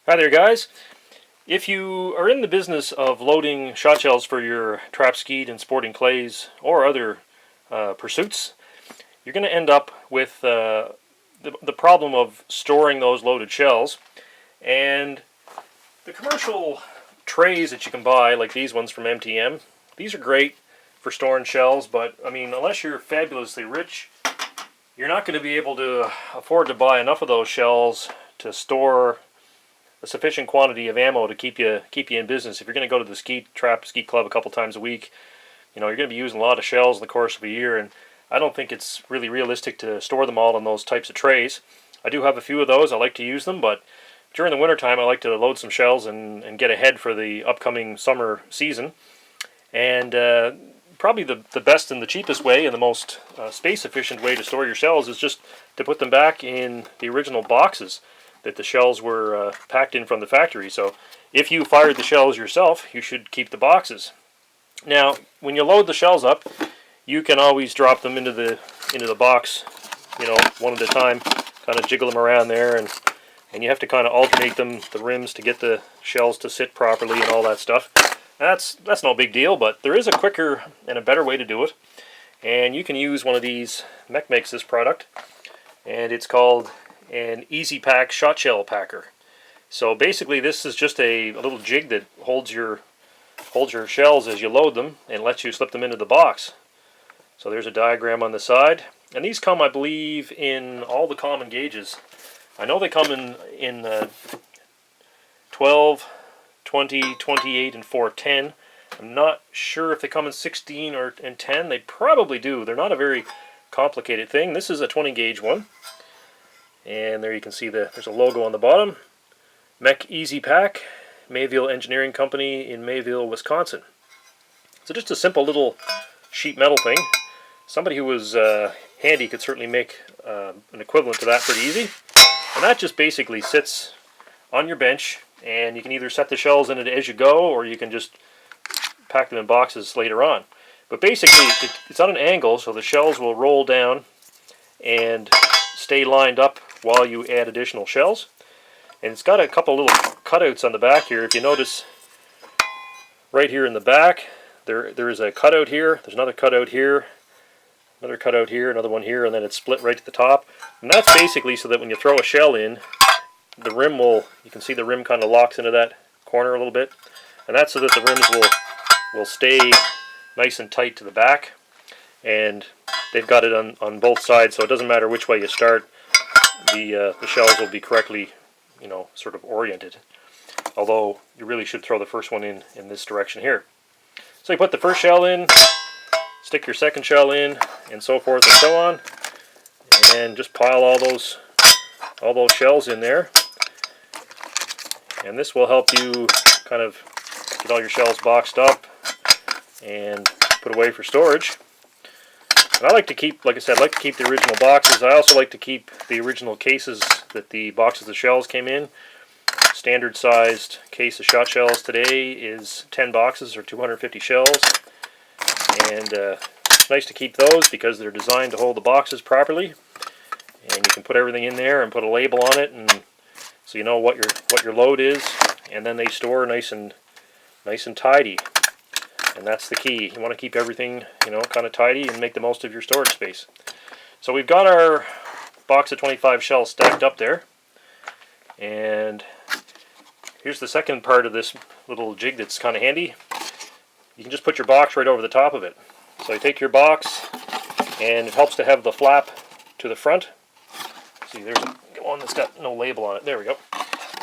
Hi there, guys. If you are in the business of loading shot shells for your trap skeet and sporting clays or other pursuits, you're going to end up with the problem of storing those loaded shells. And the commercial trays that you can buy, like these ones from MTM, these are great for storing shells, but I mean, unless you're fabulously rich, you're not going to be able to afford to buy enough of those shells to store a sufficient quantity of ammo to keep you in business. If you're going to go to the skeet club a couple times a week, you know, you're going to be using a lot of shells in the course of a year, and I don't think it's really realistic to store them all in those types of trays. I do have a few of those. I like to use them, but during the wintertime I like to load some shells and get ahead for the upcoming summer season. And probably the best and the cheapest way and the most space efficient way to store your shells is just to put them back in the original boxes that the shells were packed in from the factory. So if you fired the shells yourself, you should keep the boxes. Now, when you load the shells up, you can always drop them into the box, you know, one at a time, kind of jiggle them around there, and you have to kind of alternate the rims to get the shells to sit properly and all that stuff. That's no big deal, but there is a quicker and a better way to do it. And you can use one of these. MEC makes this product, and it's called an E-Z Pak Shotshell packer. So basically this is just a little jig that holds your shells as you load them and lets you slip them into the box. So there's a diagram on the side, and these come, I believe, in all the common gauges. I know they come in 12, 20, 28, and 410. I'm not sure if they come in 16 or in 10. They probably do. They're not a very complicated thing. This is a 20 gauge one. And there you can see there's a logo on the bottom. MEC E-Z Pak, Mayville Engineering Company in Mayville, Wisconsin. So just a simple little sheet metal thing. Somebody who was handy could certainly make an equivalent to that pretty easy. And that just basically sits on your bench, and you can either set the shells in it as you go, or you can just pack them in boxes later on. But basically it's on an angle, so the shells will roll down and stay lined up while you add additional shells. And it's got a couple little cutouts on the back here. If you notice right here in the back, there is a cutout here, there's another cutout here, another cutout here, another one here, and then it's split right to the top. And that's basically so that when you throw a shell in, the rim you can see the rim kind of locks into that corner a little bit. And that's so that the rims will stay nice and tight to the back. And they've got it on both sides, so it doesn't matter which way you start, the shells will be correctly, you know, sort of oriented. Although you really should throw the first one in this direction here. So you put the first shell in, stick your second shell in, and so forth and so on, and just pile all those shells in there. And this will help you kind of get all your shells boxed up and put away for storage. And I like to keep, like I said, I like to keep the original boxes. I also like to keep the original cases that the boxes of shells came in. Standard sized case of shot shells today is 10 boxes or 250 shells. And it's nice to keep those because they're designed to hold the boxes properly. And you can put everything in there and put a label on it, and so you know what your load is, and then they store nice and tidy. And that's the key. You want to keep everything, you know, kind of tidy and make the most of your storage space. So we've got our box of 25 shells stacked up there. And here's the second part of this little jig that's kind of handy. You can just put your box right over the top of it. So you take your box, and it helps to have the flap to the front. See, there's one that's got no label on it. There we go.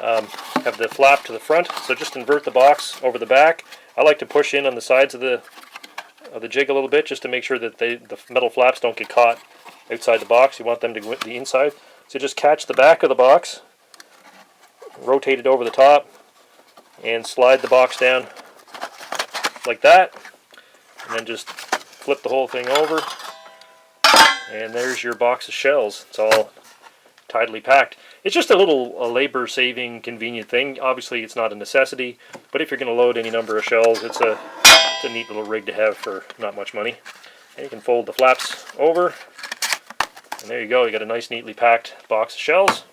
Have the flap to the front. So just invert the box over the back. I like to push in on the sides of the jig a little bit just to make sure that the metal flaps don't get caught outside the box. You want them to go into the inside. So just catch the back of the box, rotate it over the top, and slide the box down like that. And then just flip the whole thing over. And there's your box of shells. It's all tidily packed. It's just a little labor-saving, convenient thing. Obviously, it's not a necessity, but if you're going to load any number of shells, it's a neat little rig to have for not much money. And you can fold the flaps over, and there you go. You got a nice, neatly packed box of shells,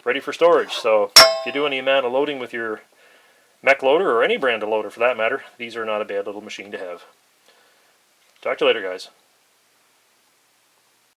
ready for storage. So If you do any amount of loading with your MEC loader, or any brand of loader for that matter, these are not a bad little machine to have. Talk to you later, guys.